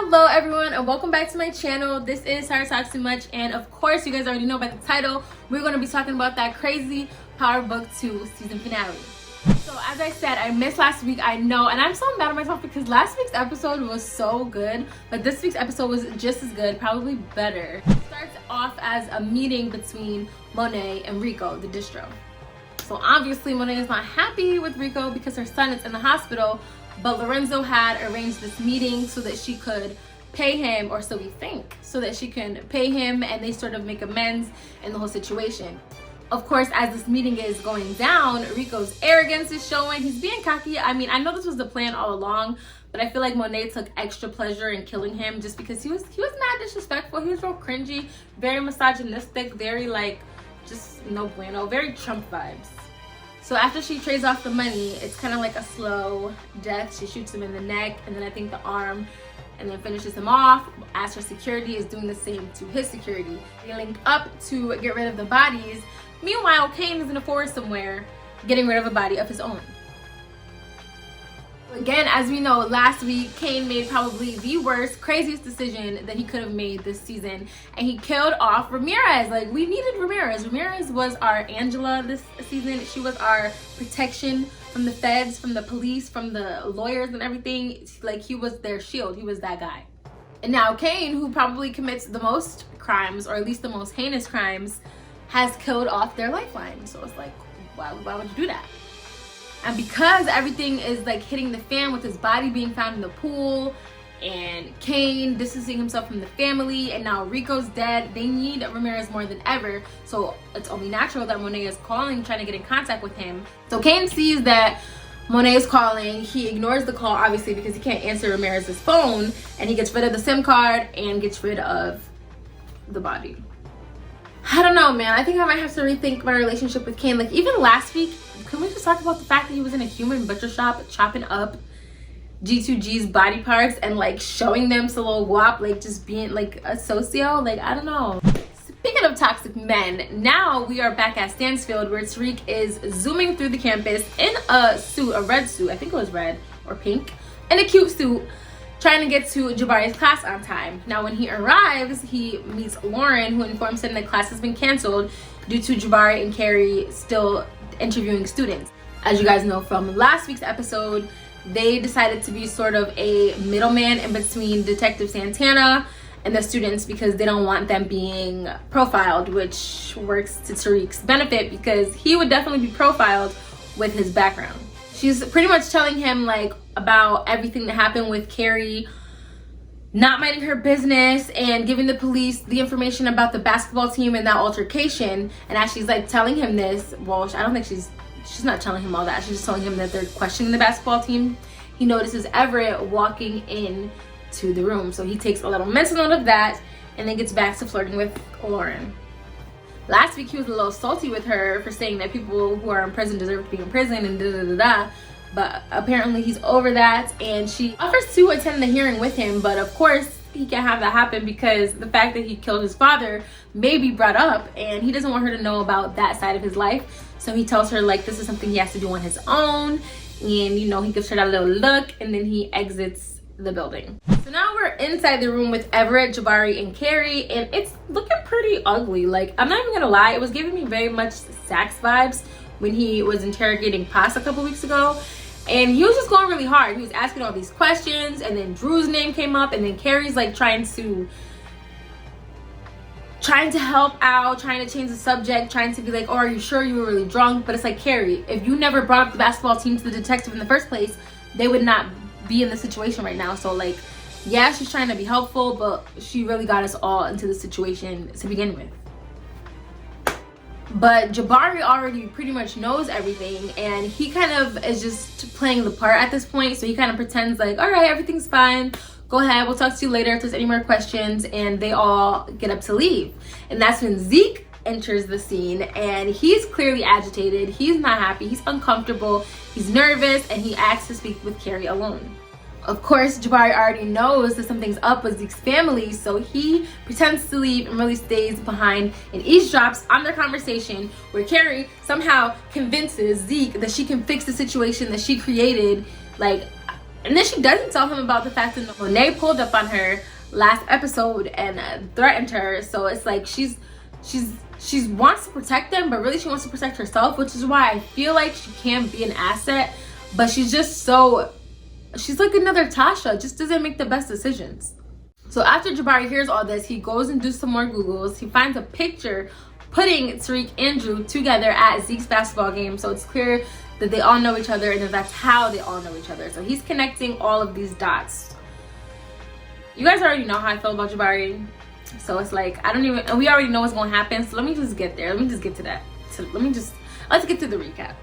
Hello everyone and welcome back to my channel. This is Tyra Talks Too Much, and of course you guys already know by the title we're going to be talking about that crazy Power Book 2 season finale. So as I said, I missed last week, I know, and I'm so mad at myself because last week's episode was so good, but this week's episode was just as good, probably better. It starts off as a meeting between Monet and Rico, the distro. So obviously Monet is not happy with Rico because her son is in the hospital, but Lorenzo had arranged this meeting so that she could pay him, or so we think, so that she can pay him and they sort of make amends in the whole situation. Of course, as this meeting is going down, Rico's arrogance is showing. He's being cocky. I mean, I know this was the plan all along, but I feel like Monet took extra pleasure in killing him just because he was mad disrespectful. He was real cringy, very misogynistic, very like just no bueno, very Trump vibes. So after she trades off the money, it's kind of like a slow death. She shoots him in the neck and then I think the arm, and then finishes him off as her security is doing the same to his security. They link up to get rid of the bodies. Meanwhile, Kane is in a forest somewhere getting rid of a body of his own. Again, as we know, last week Kane made probably the worst, craziest decision that he could have made this season, and he killed off Ramirez. Like, we needed Ramirez. Ramirez was our Angela this season. She was our protection from the feds, from the police, from the lawyers and everything. Like, he was their shield. He was that guy. And now Kane, who probably commits the most crimes, or at least the most heinous crimes, has killed off their lifeline. So it's like, why would you do that? And because everything is like hitting the fan with his body being found in the pool and Kane distancing himself from the family, and now Rico's dead, they need Ramirez more than ever. So it's only natural that Monet is calling, trying to get in contact with him. So Kane sees that Monet is calling. He ignores the call, obviously, because he can't answer Ramirez's phone, and he gets rid of the SIM card and gets rid of the body. I don't know, man. I think I might have to rethink my relationship with Kane. Like, even last week, can we just talk about the fact that he was in a human butcher shop chopping up G2G's body parts and like showing them to Lil Guap, like just being like a socio? Like, I don't know. Speaking of toxic men, now we are back at Stansfield where Tariq is zooming through the campus in a suit, a red suit, I think it was red or pink, in a cute suit, trying to get to Jabari's class on time. Now when he arrives, he meets Lauren, who informs him that class has been canceled due to Jabari and Carrie still interviewing students. As you guys know from last week's episode, they decided to be sort of a middleman in between Detective Santana and the students because they don't want them being profiled, which works to Tariq's benefit because he would definitely be profiled with his background. She's pretty much telling him like about everything that happened with Carrie not minding her business and giving the police the information about the basketball team and that altercation. And as she's like telling him this, well, I don't think she's not telling him all that. She's just telling him that they're questioning the basketball team. He notices Everett walking in to the room. So he takes a little mental note of that and then gets back to flirting with Lauren. Last week he was a little salty with her for saying that people who are in prison deserve to be in prison and da-da-da-da. But apparently he's over that, and she offers to attend the hearing with him, but of course he can't have that happen because the fact that he killed his father may be brought up and he doesn't want her to know about that side of his life. So he tells her like this is something he has to do on his own, and you know, he gives her that little look and then he exits the building. So now we're inside the room with Everett, Jabari, and Carrie, and it's looking pretty ugly. Like, I'm not even gonna lie, it was giving me very much Sax vibes when he was interrogating Paz a couple weeks ago. And he was just going really hard. He was asking all these questions, and then Drew's name came up, and then Carrie's like trying to help out, trying to change the subject, trying to be like, oh, are you sure you were really drunk? But it's like, Carrie, if you never brought up the basketball team to the detective in the first place, they would not be in the situation right now. So like, yeah, she's trying to be helpful, but she really got us all into the situation to begin with. But Jabari already pretty much knows everything, and he kind of is just playing the part at this point. So he kind of pretends like, all right, everything's fine, go ahead, we'll talk to you later if there's any more questions. And they all get up to leave, and that's when Zeke enters the scene, and he's clearly agitated. He's not happy, he's uncomfortable, he's nervous, and he asks to speak with Carrie alone. Of course, Jabari already knows that something's up with Zeke's family, so he pretends to leave and really stays behind and eavesdrops on their conversation where Carrie somehow convinces Zeke that she can fix the situation that she created, like, And then she doesn't tell him about the fact that Monet pulled up on her last episode and threatened her. So it's like she wants to protect them, but really she wants to protect herself, which is why I feel like she can be an asset, but she's like another Tasha, just doesn't make the best decisions. So after Jabari hears all this, he goes and does some more Googles. He finds a picture putting Tariq and Drew together at Zeke's basketball game. So it's clear that they all know each other and that that's how they all know each other. So he's connecting all of these dots. You guys already know how I feel about Jabari. So it's like, we already know what's going to happen. So let me just get there. Let me just get to that. Let's get to the recap.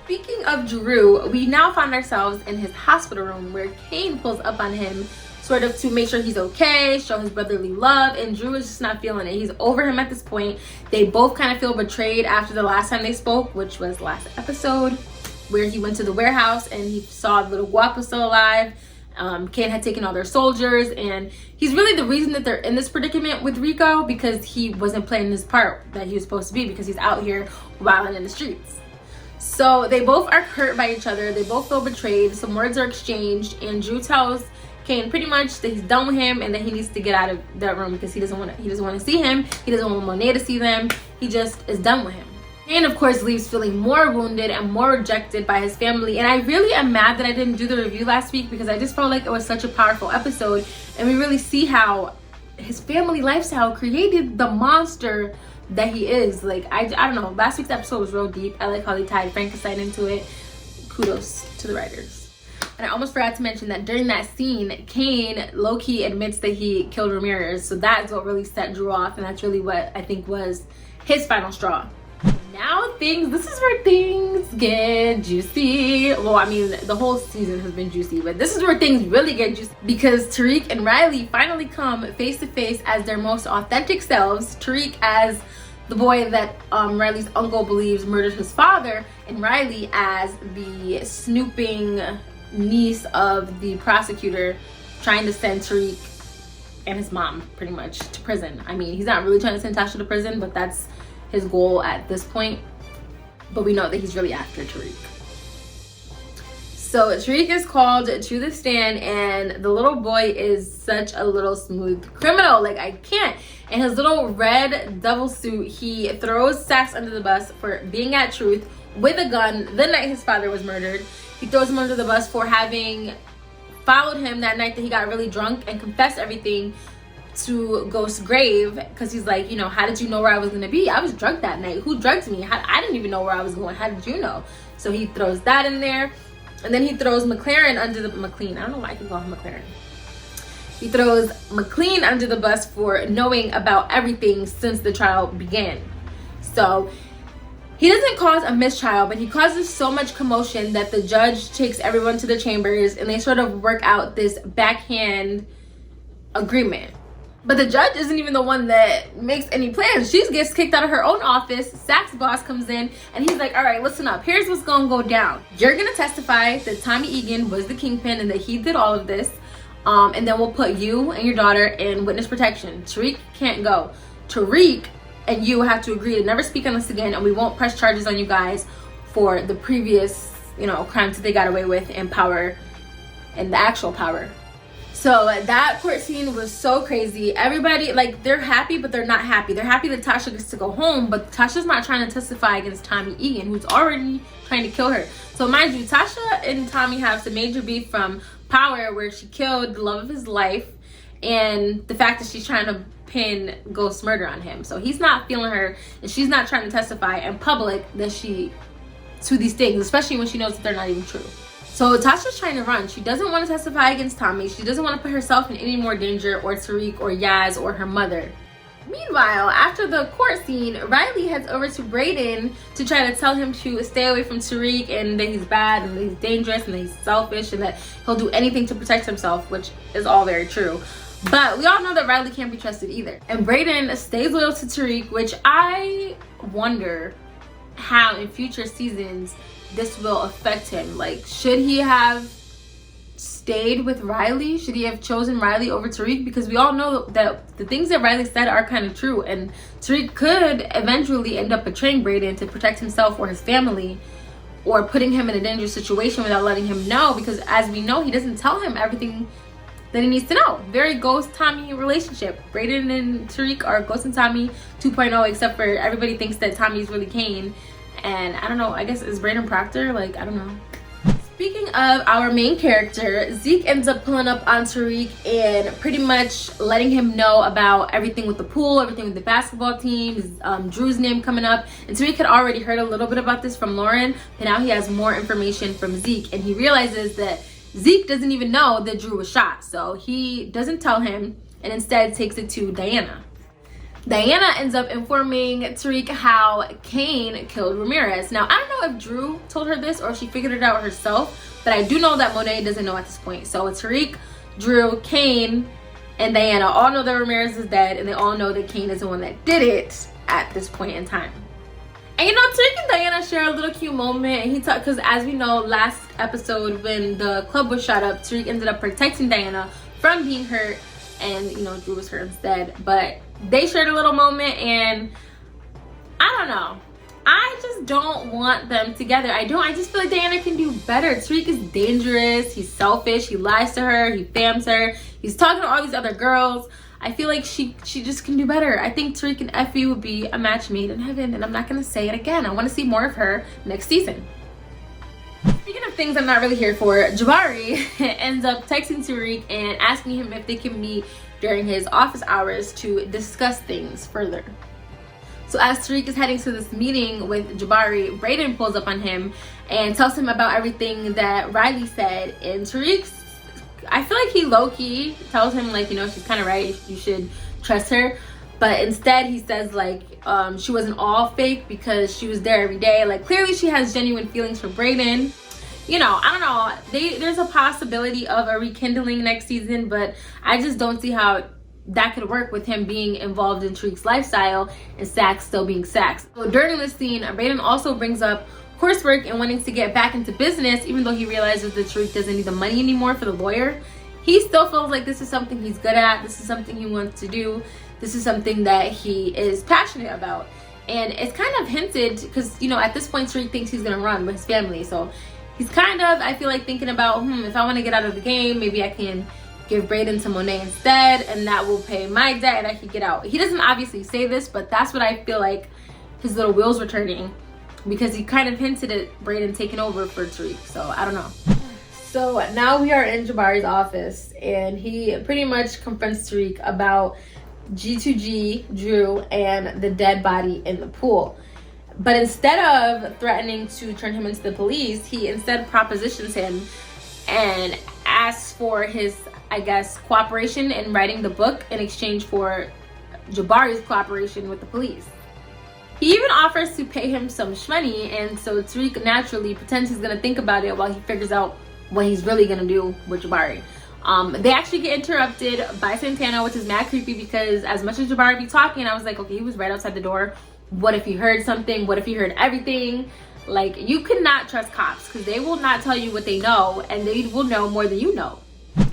Speaking of Drew, we now find ourselves in his hospital room where Kane pulls up on him sort of to make sure he's okay, show his brotherly love, and Drew is just not feeling it. He's over him at this point. They both kind of feel betrayed after the last time they spoke, which was last episode, where he went to the warehouse and he saw little Guapo still alive. Kane had taken all their soldiers, and he's really the reason that they're in this predicament with Rico, because he wasn't playing his part that he was supposed to be, because he's out here wilding in the streets. So they both are hurt by each other. They both feel betrayed. Some words are exchanged, and Drew tells Kane pretty much that he's done with him and that he needs to get out of that room because he doesn't want to see him. He doesn't want Monet to see them. He just is done with him. Kane, of course, leaves feeling more wounded and more rejected by his family. And I really am mad that I didn't do the review last week, because I just felt like it was such a powerful episode, and we really see how his family lifestyle created the monster that he is. Like, I don't know, last week's episode was real deep. I like how they tied Frankenstein into it. Kudos to the writers. And I almost forgot to mention that during that scene, Kane low-key admits that he killed Ramirez. So that's what really set Drew off, and that's really what I think was his final straw. Now this is where things get juicy. Well, I mean, the whole season has been juicy, but this is where things really get juicy, because Tariq and Riley finally come face to face as their most authentic selves. Tariq as the boy that Riley's uncle believes murdered his father, and Riley as the snooping niece of the prosecutor trying to send Tariq and his mom pretty much to prison. I mean, he's not really trying to send Tasha to prison, but that's his goal at this point. But we know that he's really after Tariq. So Tariq is called to the stand, and the little boy is such a little smooth criminal. Like, I can't. In his little red devil suit, he throws Sax under the bus for being at Truth with a gun the night his father was murdered. He throws him under the bus for having followed him that night that he got really drunk and confessed everything to Ghost's grave, because he's like, you know, how did you know where I was going to be? I was drunk that night. Who drugged me? I didn't even know where I was going. How did you know? So he throws that in there. And then he throws McLaren under the... McLean. I don't know why I can call him McLaren. He throws McLean under the bus for knowing about everything since the trial began. So he doesn't cause a mistrial, but he causes so much commotion that the judge takes everyone to the chambers, and they sort of work out this backhand agreement. But the judge isn't even the one that makes any plans. She gets kicked out of her own office. Sax's boss comes in, and he's like, all right, listen up. Here's what's going to go down. You're going to testify that Tommy Egan was the kingpin and that he did all of this. And then we'll put you and your daughter in witness protection. Tariq can't go. Tariq and you have to agree to never speak on this again, and we won't press charges on you guys for the previous, you know, crimes that they got away with in power and the actual power. So that court scene was so crazy. Everybody, like, they're happy, but they're not happy. They're happy that Tasha gets to go home, but Tasha's not trying to testify against Tommy Egan, who's already trying to kill her. So mind you, Tasha and Tommy have some major beef from Power, where she killed the love of his life, and the fact that she's trying to pin Ghost's murder on him. So he's not feeling her, and she's not trying to testify in public to these things, especially when she knows that they're not even true. So Tasha's trying to run. She doesn't want to testify against Tommy. She doesn't want to put herself in any more danger, or Tariq, or Yaz, or her mother. Meanwhile, after the court scene, Riley heads over to Brayden to try to tell him to stay away from Tariq, and that he's bad, and that he's dangerous, and that he's selfish, and that he'll do anything to protect himself, which is all very true. But we all know that Riley can't be trusted either. And Brayden stays loyal to Tariq, which I wonder how in future seasons this will affect him. Like, should he have stayed with Riley? Should he have chosen Riley over Tariq? Because we all know that the things that Riley said are kind of true, and Tariq could eventually end up betraying Brayden to protect himself or his family. or putting him in a dangerous situation without letting him know, because as we know, he doesn't tell him everything that he needs to know. Very Ghost Tommy relationship. Brayden and Tariq are Ghost and Tommy 2.0, except for everybody thinks that Tommy's really Kane. And I don't know, I guess is Brayden Proctor? Like, I don't know. Speaking of our main character, Zeke ends up pulling up on Tariq and pretty much letting him know about everything with the pool, everything with the basketball team, Drew's name coming up. And Tariq had already heard a little bit about this from Lauren, but now he has more information from Zeke, and he realizes that Zeke doesn't even know that Drew was shot. So he doesn't tell him and instead takes it to Diana. Diana ends up informing Tariq how Kane killed Ramirez. Now, I don't know if Drew told her this or if she figured it out herself, but I do know that Monet doesn't know at this point. So Tariq, Drew, Kane, and Diana all know that Ramirez is dead, and they all know that Kane is the one that did it at this point in time. And you know, Tariq and Diana share a little cute moment, and he talked, because as we know, last episode when the club was shot up, Tariq ended up protecting Diana from being hurt, and you know, Drew was hurt instead. But they shared a little moment, and I don't know, I just don't want them together. I just feel like Diana can do better. Tariq is dangerous, he's selfish, he lies to her, he fams her, he's talking to all these other girls. I feel like she just can do better. I think Tariq and Effie would be a match made in heaven, and I'm not gonna say it again. I want to see more of her next season. Speaking of things I'm not really here for, Jabari ends up texting Tariq and asking him if they can meet during his office hours to discuss things further. So as Tariq is heading to this meeting with Jabari, Brayden pulls up on him and tells him about everything that Riley said. And I feel like he low-key tells him, like, you know, she's kind of right, you should trust her. But instead he says, like, she wasn't all fake because she was there every day. Like, clearly she has genuine feelings for Brayden. You know, I don't know, there's a possibility of a rekindling next season, but I just don't see how that could work with him being involved in Tariq's lifestyle and Sax still being Sax. So during this scene, Brayden also brings up coursework and wanting to get back into business, even though he realizes that Tariq doesn't need the money anymore for the lawyer. He still feels like this is something he's good at, this is something he wants to do, this is something that he is passionate about. And it's kind of hinted, because, you know, at this point Tariq thinks he's gonna run with his family, so he's kind of, I feel like, thinking about, if I want to get out of the game, maybe I can give Brayden to Monet instead, and that will pay my debt and I can get out. He doesn't obviously say this, but that's what I feel like his little wheels were turning, because he kind of hinted at Brayden taking over for Tariq. So I don't know. So now we are in Jabari's office, and he pretty much confronts Tariq about G2G, Drew, and the dead body in the pool. But instead of threatening to turn him into the police, he instead propositions him and asks for his, I guess, cooperation in writing the book in exchange for Jabari's cooperation with the police. He even offers to pay him some money, and so Tariq naturally pretends he's gonna think about it while he figures out what he's really gonna do with Jabari. They actually get interrupted by Santana, which is mad creepy, because as much as Jabari be talking, I was like, okay, he was right outside the door. What if he heard something? What if he heard everything? Like, you cannot trust cops, because they will not tell you what they know, and they will know more than you know.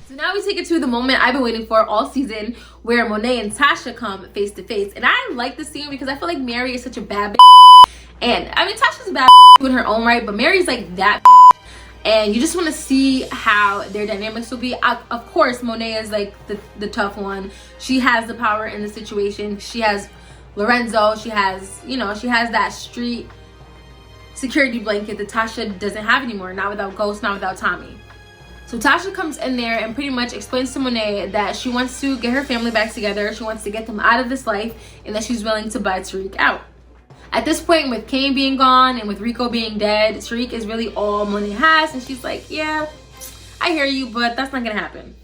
So now we take it to the moment I've been waiting for all season, where Monet and Tasha come face to face. And I like this scene because I feel like Mary is such a bad bitch. And I mean, Tasha's a bad bitch in her own right, but Mary's like that bitch. And you just want to see how their dynamics will be. Of course, Monet is like the tough one. She has the power in the situation. She has Lorenzo. She has, you know, she has that street security blanket that Tasha doesn't have anymore. Not without Ghost, not without Tommy. So Tasha comes in there and pretty much explains to Monet that she wants to get her family back together. She wants to get them out of this life, and that she's willing to buy Tariq out. At this point, with Kane being gone and with Rico being dead, Tariq is really all Monet has, and she's like, yeah, I hear you, but that's not gonna happen.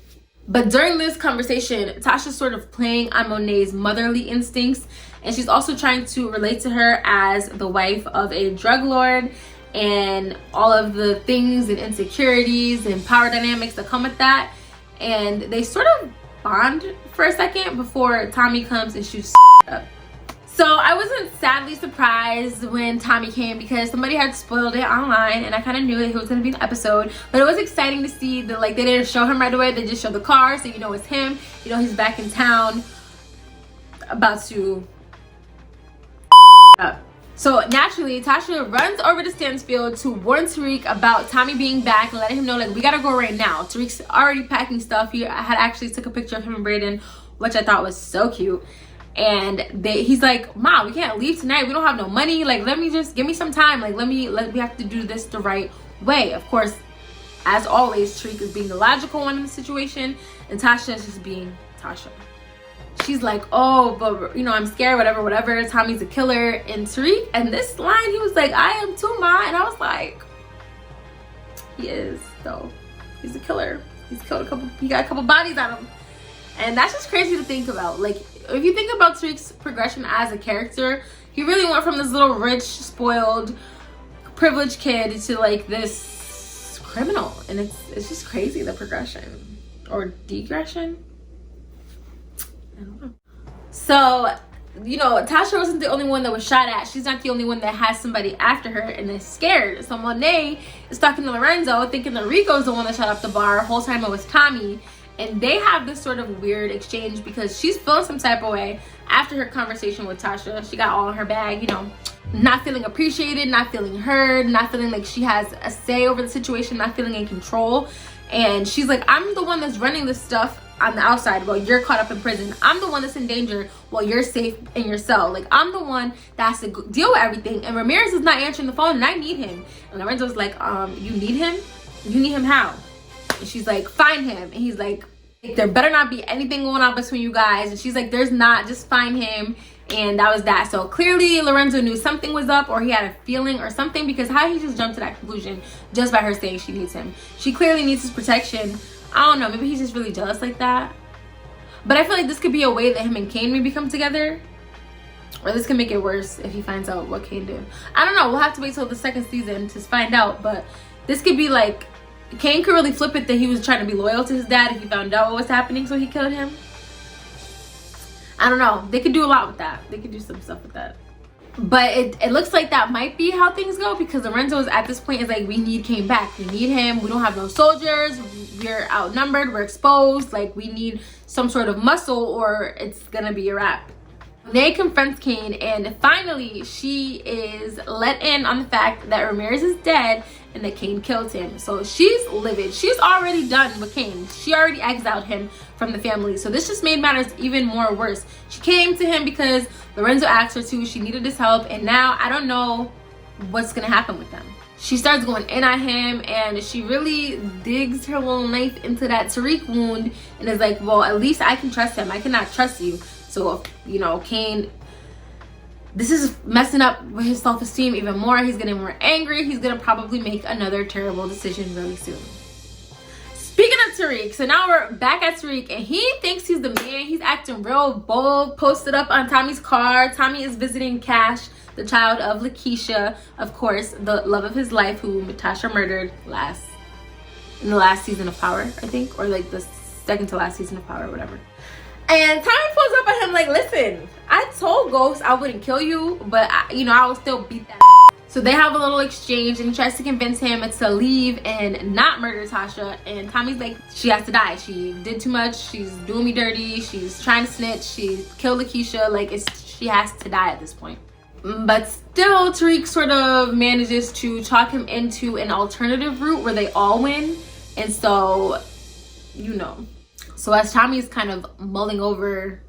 But during this conversation, Tasha's sort of playing on Monet's motherly instincts, and she's also trying to relate to her as the wife of a drug lord and all of the things and insecurities and power dynamics that come with that. And they sort of bond for a second before Tommy comes and shoots up. So I wasn't sadly surprised when Tommy came, because somebody had spoiled it online, and I kind of knew that he was going to be in the episode. But it was exciting to see that, like, they didn't show him right away. They just showed the car, so you know it's him. You know he's back in town about to up. So naturally, Tasha runs over to Stansfield to warn Tariq about Tommy being back and letting him know, like, we gotta go right now. Tariq's already packing stuff. He had actually took a picture of him and Brayden, which I thought was so cute. And he's like, Mom, we can't leave tonight. We don't have no money. Like, let me just, give me some time. Like, we have to do this the right way. Of course, as always, Tariq is being the logical one in the situation, and Tasha is just being Tasha. She's like, oh, but, you know, I'm scared, whatever. Tommy's a killer. And Tariq, and this line, he was like, I am too, Ma. And I was like, he is, though. He's a killer. He got a couple bodies on him. And that's just crazy to think about. Like, if you think about Tariq's progression as a character, he really went from this little rich, spoiled, privileged kid to like this criminal. And it's just crazy, the progression or degression. I don't know. So, you know, Tasha wasn't the only one that was shot at. She's not the only one that has somebody after her and is scared. So Monet is talking to Lorenzo, thinking that Rico's the one that shot up the bar. The whole time it was Tommy. And they have this sort of weird exchange because she's feeling some type of way after her conversation with Tasha. She got all in her bag, you know, not feeling appreciated, not feeling heard, not feeling like she has a say over the situation, not feeling in control. And she's like, I'm the one that's running this stuff on the outside while you're caught up in prison. I'm the one that's in danger while you're safe in your cell. Like, I'm the one that has to deal with everything. And Ramirez is not answering the phone and I need him. And Lorenzo's like, you need him? You need him how? And she's like, find him. And he's like, there better not be anything going on between you guys. And she's like, there's not, just find him. And that was that. So clearly Lorenzo knew something was up, or he had a feeling or something, because how he just jumped to that conclusion just by her saying she needs him. She clearly needs his protection. I don't know, maybe he's just really jealous like that. But I feel like this could be a way that him and Kane maybe come together. Or this could make it worse if he finds out what Kane did. I don't know, we'll have to wait till the second season to find out. But this could be like, Kane could really flip it that he was trying to be loyal to his dad if he found out what was happening, so he killed him. I don't know. They could do a lot with that. They could do some stuff with that. But it looks like that might be how things go, because Lorenzo is at this point is like, we need Kane back. We need him. We don't have no soldiers. We're outnumbered. We're exposed. Like, we need some sort of muscle or it's gonna be a wrap. They confronts Kane, and finally she is let in on the fact that Ramirez is dead and that Kane killed him. So she's livid. She's already done with Kane. She already exiled him from the family. So this just made matters even more worse. She came to him because Lorenzo asked her to. She needed his help, and now I don't know what's gonna happen with them. She starts going in on him, and she really digs her little knife into that Tariq wound and is like, well, at least I can trust him. I cannot trust you. So, you know, Kane, this is messing up with his self-esteem even more. He's getting more angry. He's gonna probably make another terrible decision really soon. Speaking of Tariq, so now we're back at Tariq, and he thinks he's the man. He's acting real bold, posted up on Tommy's car. Tommy is visiting Cash, the child of Lakeisha, of course, the love of his life, who Natasha murdered in the last season of Power, I think, or like the second to last season of Power, whatever. And Tommy pulls up at him like, listen, I told Ghost I wouldn't kill you, but I will still beat that. So they have a little exchange, and he tries to convince him to leave and not murder Tasha. And Tommy's like, she has to die. She did too much. She's doing me dirty. She's trying to snitch. She killed Lakeisha. Like, she has to die at this point. But still, Tariq sort of manages to talk him into an alternative route where they all win. And so, So as Tommy's kind of mulling over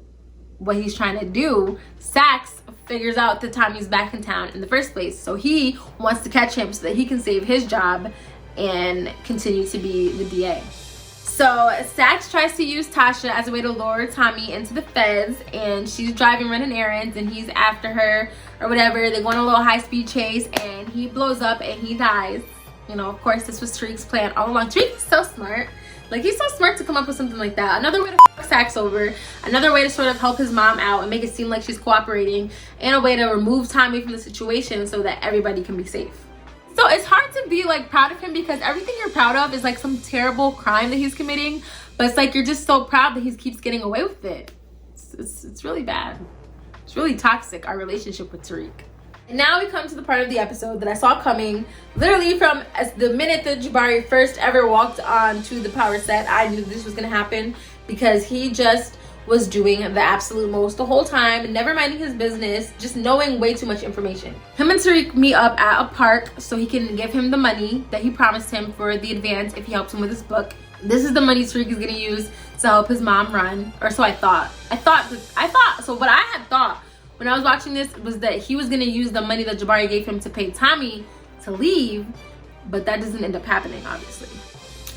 what he's trying to do, Sax figures out that Tommy's back in town in the first place. So he wants to catch him so that he can save his job and continue to be the DA. So Sax tries to use Tasha as a way to lure Tommy into the feds, and she's driving, running errands, and he's after her or whatever. They go on a little high-speed chase, and he blows up and he dies. Of course, this was Tariq's plan all along. Tariq is so smart. Like, he's so smart to come up with something like that. Another way to fuck Sax over, another way to sort of help his mom out and make it seem like she's cooperating, and a way to remove Tommy from the situation so that everybody can be safe. So it's hard to be like proud of him, because everything you're proud of is like some terrible crime that he's committing, but it's like you're just so proud that he keeps getting away with it. It's really bad. It's really toxic, our relationship with Tariq. And now we come to the part of the episode that I saw coming literally from the minute that Jabari first ever walked on to the Power set. I knew this was going to happen, because he just was doing the absolute most the whole time, never minding his business, just knowing way too much information. Him and Tariq meet up at a park so he can give him the money that he promised him for the advance if he helps him with his book. This is the money Tariq is gonna use to help his mom run, or so I thought. So what I had thought when I was watching this was that he was gonna use the money that Jabari gave him to pay Tommy to leave, but that doesn't end up happening, obviously.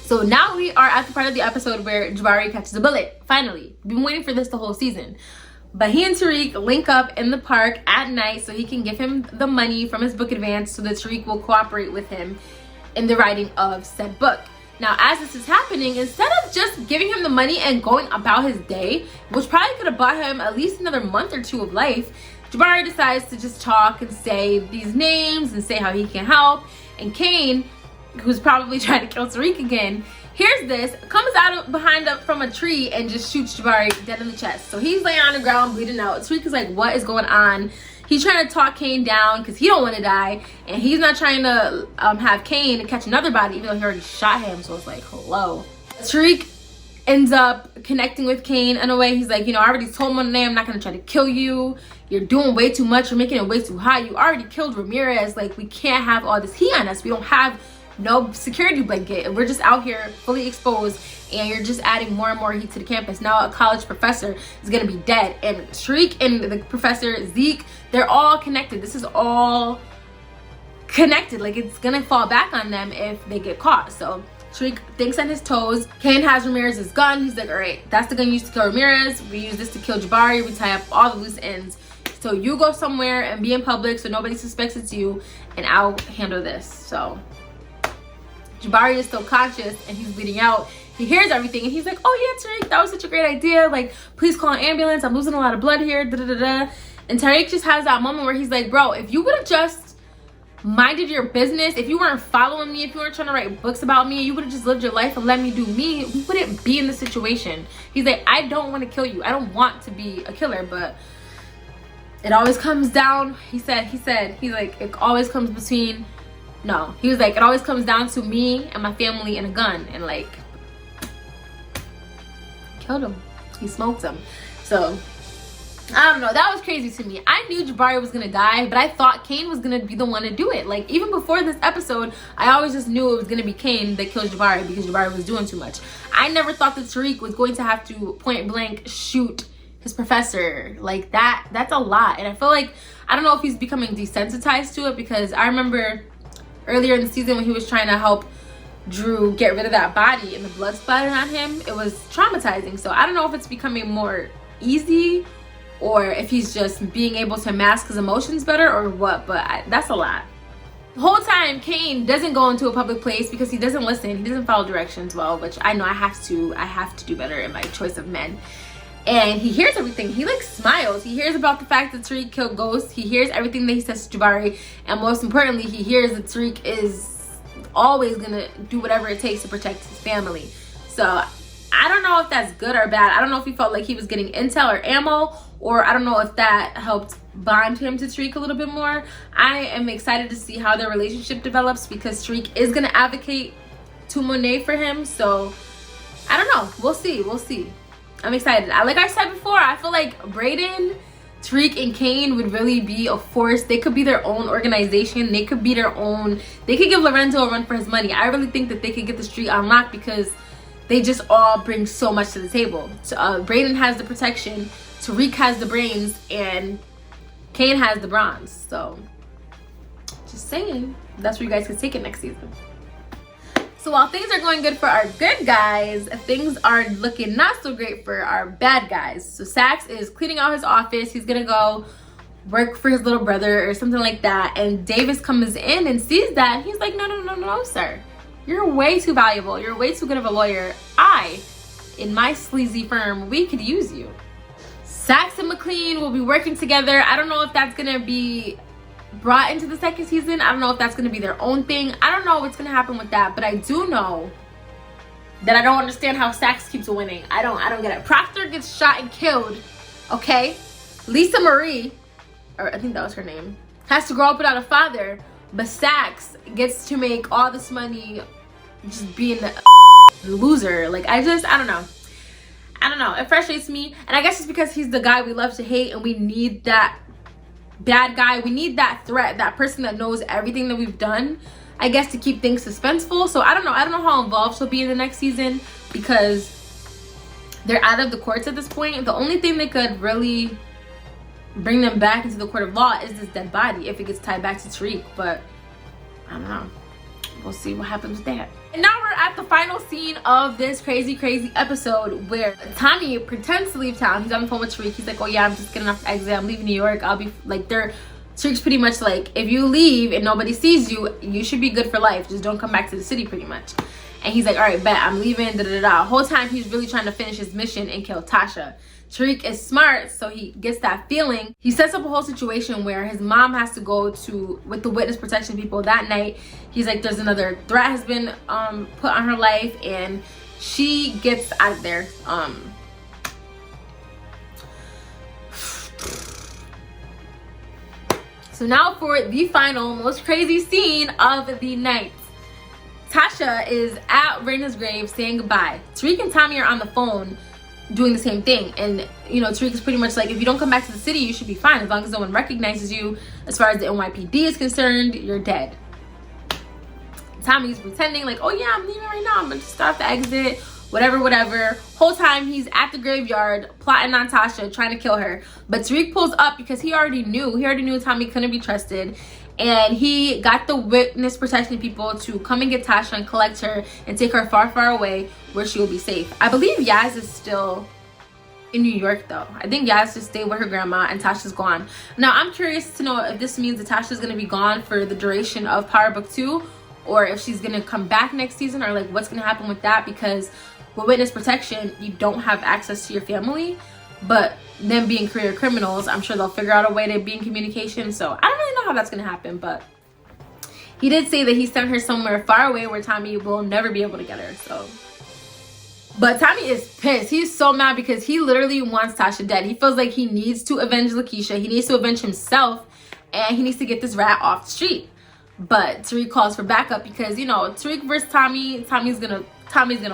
So now we are at the part of the episode where Jabari catches a bullet, finally. We've been waiting for this the whole season. But he and Tariq link up in the park at night so he can give him the money from his book advance so that Tariq will cooperate with him in the writing of said book. Now, as this is happening, instead of just giving him the money and going about his day, which probably could have bought him at least another month or two of life, Jabari decides to just talk and say these names and say how he can help. And Kane, who's probably trying to kill Tariq again, hears this, comes out behind up from a tree and just shoots Jabari dead in the chest. So he's laying on the ground bleeding out. Tariq is like, what is going on? He's trying to talk Kane down because he don't want to die, and he's not trying to have Kane catch another body even though he already shot him. So it's like, hello. Tariq ends up connecting with Kane in a way. He's like, you know, I already told him my name. I'm not going to try to kill you. You're doing way too much. You're making it way too high. You already killed Ramirez. Like, we can't have all this heat on us. We don't have no security blanket. We're just out here fully exposed, and you're just adding more and more heat to the campus. Now a college professor is going to be dead, and Tariq and the professor Zeke, they're all connected. This is all connected. Like, it's going to fall back on them if they get caught. So Tariq thinks on his toes. Kane has Ramirez's gun. He's like, all right, that's the gun used to kill Ramirez. We use this to kill Jabari. We tie up all the loose ends. So you go somewhere and be in public so nobody suspects it's you, and I'll handle this. So Jabari is still conscious and he's bleeding out. He hears everything and he's like, oh yeah, Tariq, that was such a great idea. Like, please call an ambulance. I'm losing a lot of blood here. Da, da, da, da. And Tariq just has that moment where he's like, bro, if you would have just minded your business, if you weren't following me, if you weren't trying to write books about me, you would have just lived your life and let me do me, we wouldn't be in this situation. He's like, I don't want to kill you. I don't want to be a killer, but it always comes down, he's like, it always comes between, no, he was like, it always comes down to me and my family and a gun. And like, killed him. He smoked him. So I don't know, that was crazy to me. I knew Jabari was gonna die, but I thought Kane was gonna be the one to do it. Like, even before this episode, I always just knew it was gonna be Kane that killed Jabari because Jabari was doing too much. I never thought that Tariq was going to have to point blank shoot his professor. Like, that's a lot. And I feel like, I don't know if he's becoming desensitized to it, because I remember earlier in the season when he was trying to help Drew get rid of that body and the blood splattering on him, it was traumatizing. So I don't know if it's becoming more easy or if he's just being able to mask his emotions better or what, but that's a lot. The whole time Kane doesn't go into a public place because he doesn't listen. He doesn't follow directions well, which I know I have to do better in my choice of men. And he hears everything. He like smiles. He hears about the fact that Tariq killed Ghost. He hears everything that he says to Jabari. And most importantly, he hears that Tariq is always gonna do whatever it takes to protect his family. So I don't know if that's good or bad. I don't know if he felt like he was getting intel or ammo, or I don't know if that helped bond him to Tariq a little bit more. I am excited to see how their relationship develops, because Tariq is gonna advocate to Monet for him. So I don't know. We'll see. I'm excited. Like I said before, I feel like Brayden, Tariq, and Kane would really be a force. They could be their own organization. They could be their own. They could give Lorenzo a run for his money. I really think that they could get the street unlocked because they just all bring so much to the table. So, Brayden has the protection, Tariq has the brains, and Kane has the bronze. So, just saying, that's where you guys can take it next season. So while things are going good for our good guys, things are looking not so great for our bad guys. So Sax is cleaning out his office. He's gonna go work for his little brother or something like that. And Davis comes in and sees that. He's like, no, sir. You're way too valuable. You're way too good of a lawyer. In my sleazy firm, we could use you. Sax and McLean will be working together. I don't know if that's gonna be brought into the second season. I don't know if that's going to be their own thing. I don't know what's going to happen with that, but I do know that I don't understand how Sax keeps winning. I don't get it. Proctor gets shot and killed, okay? Lisa Marie, or I think that was her name, has to grow up without a father, but Sax gets to make all this money just being a loser. Like, I don't know. I don't know, it frustrates me. And I guess it's because he's the guy we love to hate, and we need that bad guy. We need that threat, that person that knows everything that we've done, I guess, to keep things suspenseful. So I don't know how involved she'll be in the next season, because they're out of the courts at this point. The only thing that could really bring them back into the court of law is this dead body, if it gets tied back to Tyrauniquee. But I don't know, we'll see what happens with that. And now we're at the final scene of this crazy episode, where Tommy pretends to leave town. He's on the phone with Tyrauniquee. He's like, oh yeah, I'm just getting off the exit, I'm leaving New York, I'll be like, Tyrauniquee's pretty much like, if you leave and nobody sees you, you should be good for life, just don't come back to the city, pretty much. And he's like, all right, bet, I'm leaving, Whole time he's really trying to finish his mission and kill Tasha. Tyrauniquee is smart, so he gets that feeling. He sets up a whole situation where his mom has to go with the witness protection people that night. He's like, there's another threat has been put on her life, and she gets out of there. So now for the final, most crazy scene of the night. Tasha is at Raina's grave saying goodbye. Tyrauniquee and Tommy are on the phone doing the same thing, and you know, Tyrauniquee is pretty much like, if you don't come back to the city, you should be fine. As long as no one recognizes you, as far as the NYPD is concerned, you're dead. Tommy's pretending like, oh yeah, I'm leaving right now, I'm gonna just start the exit, whatever. Whole time he's at the graveyard plotting on Tasha, trying to kill her. But Tyrauniquee pulls up because he already knew Tommy couldn't be trusted, and he got the witness protection people to come and get Tasha and collect her and take her far away where she will be safe. I believe Yaz is still in New York though. I think Yaz just stayed with her grandma and Tasha's gone. Now I'm curious to know if this means that Tasha's gonna be gone for the duration of Power Book 2, or if she's gonna come back next season, or like what's gonna happen with that, because with witness protection you don't have access to your family, but them being career criminals, I'm sure they'll figure out a way to be in communication. So I don't really know how that's gonna happen, but he did say that he sent her somewhere far away where Tommy will never be able to get her. So, but Tommy is pissed. He's so mad because he literally wants Tasha dead. He feels like he needs to avenge Lakeisha, he needs to avenge himself, and he needs to get this rat off the street. But Tyrauniquee calls for backup because, you know, Tyrauniquee versus Tommy, Tommy's gonna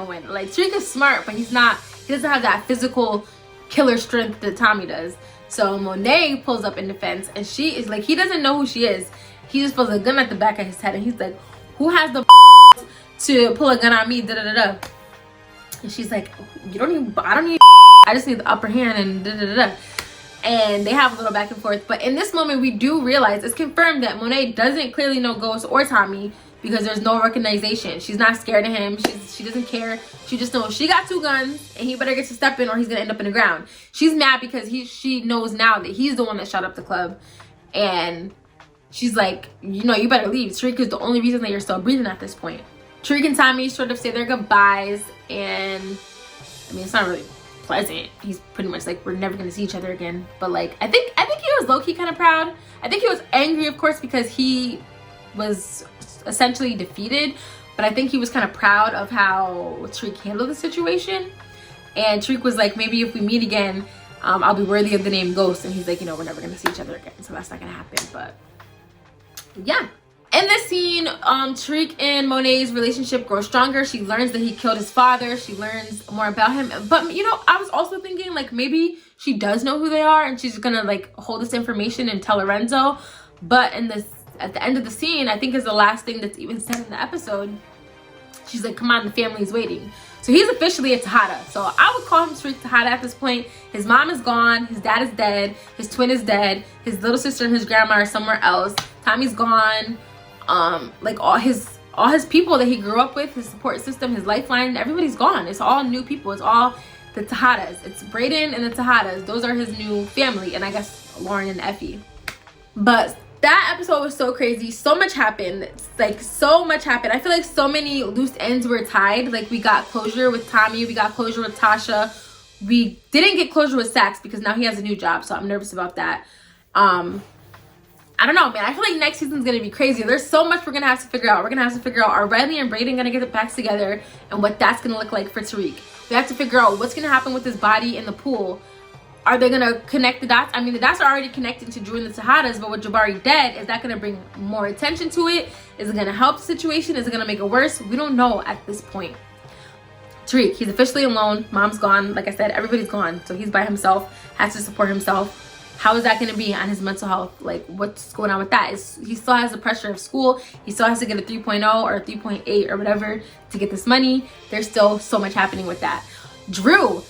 win. Like, Tyrauniquee is smart, but he doesn't have that physical killer strength that Tommy does. So Monet pulls up in defense, and she is like, he doesn't know who she is. He just pulls a gun at the back of his head, and he's like, who has the to pull a gun on me, And she's like, I don't need I just need the upper hand, and And they have a little back and forth. But in this moment, we do realize it's confirmed that Monet doesn't clearly know Ghost or Tommy, because there's no recognition. She's not scared of him. She doesn't care. She just knows she got 2 guns, and he better get to step in or he's gonna end up in the ground. She's mad because she knows now that he's the one that shot up the club, and she's like, you know, you better leave. Tyrauniquee is the only reason that you're still breathing at this point. Tyrauniquee and Tommy sort of say their goodbyes, and I mean, it's not really pleasant. He's pretty much like, we're never gonna see each other again. But like, I think he was low-key kind of proud. I think he was angry, of course, because he was essentially defeated, but I think he was kind of proud of how Tyrauniquee handled the situation. And Tyrauniquee was like, maybe if we meet again, I'll be worthy of the name Ghost. And he's like, you know, we're never gonna see each other again, so that's not gonna happen. But yeah, in this scene, Tyrauniquee and Monet's relationship grows stronger. She learns that he killed his father. She learns more about him. But you know, I was also thinking, like, maybe she does know who they are, and she's gonna like hold this information and tell Lorenzo. But at the end of the scene, I think is the last thing that's even said in the episode, she's like, come on, the family's waiting. So he's officially a Tejada. So I would call him Tyrauniquee Tejada at this point. His mom is gone, his dad is dead, his twin is dead, his little sister and his grandma are somewhere else, Tommy's gone, like all his people that he grew up with, his support system, his lifeline, everybody's gone. It's all new people. It's all the Tejadas. It's Brayden and the Tejadas. Those are his new family, and I guess Lauren and Effie. But that episode was so crazy. So much happened. Like, so much happened. I feel like so many loose ends were tied. Like, we got closure with Tommy. We got closure with Tasha. We didn't get closure with Sax because now he has a new job, so I'm nervous about that. I don't know, man. I feel like next season's gonna be crazy. There's so much we're gonna have to figure out. We're gonna have to figure out, are Riley and Brayden gonna get the packs together, and what that's gonna look like for Tyrauniquee. We have to figure out what's gonna happen with his body in the pool. Are they gonna connect the dots? I mean, the dots are already connected to Drew and the Tejadas, but with Jabari dead, is that gonna bring more attention to it? Is it gonna help the situation? Is it gonna make it worse? We don't know at this point. Tariq, he's officially alone. Mom's gone. Like I said, everybody's gone. So he's by himself, has to support himself. How is that going to be on his mental health? Like, what's going on with that? He still has the pressure of school. He still has to get a 3.0 or a 3.8 or whatever to get this money. There's still so much happening with that. Drew,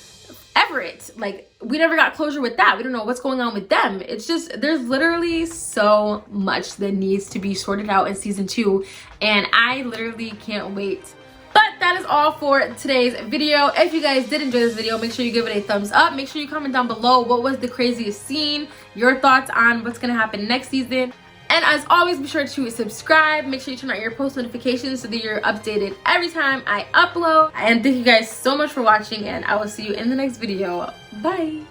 Everett, like, we never got closure with that. We don't know what's going on with them. It's just, there's literally so much that needs to be sorted out in season 2. And I literally can't wait. But that is all for today's video. If you guys did enjoy this video, make sure you give it a thumbs up. Make sure you comment down below what was the craziest scene, your thoughts on what's going to happen next season. And as always, be sure to subscribe. Make sure you turn on your post notifications so that you're updated every time I upload. And thank you guys so much for watching, and I will see you in the next video. Bye.